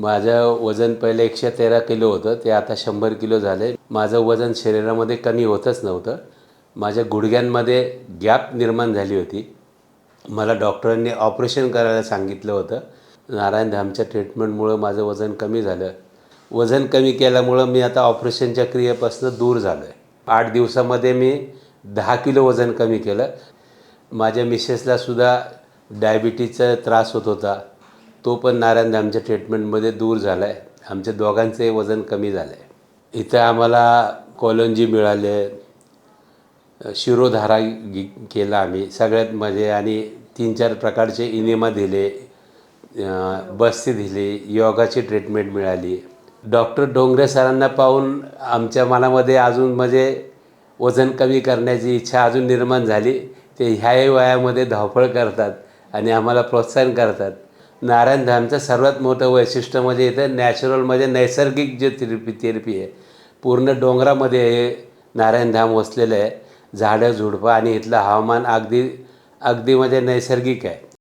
माझं वजन पहिले 113 किलो होतं, ते आता 100 किलो झाले. माझं वजन शरीरामध्ये कमी होतच नव्हतं. माझ्या गुडघ्यांमध्ये गॅप निर्माण झाली होती. मला डॉक्टरांनी ऑपरेशन करायला सांगितलं होतं. नारायणधामच्या ट्रीटमेंटमुळं माझं वजन कमी झालं. वजन कमी केल्यामुळं मी आता ऑपरेशनच्या क्रियेपासून दूर झालो आहे. 8 दिवसामध्ये मी 10 किलो वजन कमी केलं. माझ्या मिसेसलासुद्धा डायबिटीजचा त्रास होत होता. तो पण नारायणधामच्या ट्रीटमेंटमध्ये दूर झाला आहे. आमच्या दोघांचंही वजन कमी झालं आहे. इथं आम्हाला कोलंजी मिळाले, शिरोधारा केला आम्ही सगळ्यात म्हणजे, आणि 3-4 प्रकारचे इनेमा दिले, बस्ती दिली, योगाची ट्रीटमेंट मिळाली. डॉक्टर डोंगरे सरांना पाहून आमच्या मनामध्ये अजून म्हणजे वजन कमी करण्याची इच्छा अजून निर्माण झाली. ते ह्याही वयामध्ये धावपळ करतात आणि आम्हाला प्रोत्साहन करतात. नारायणधामचं सर्वात मोठं वैशिष्ट्य म्हणजे इथं नॅचरल म्हणजे नैसर्गिक जे थेरपी आहे. पूर्ण डोंगरामध्ये हे नारायणधाम वसलेलं आहे. झाडं झुडपं आणि इथलं हवामान अगदी म्हणजे नैसर्गिक आहे.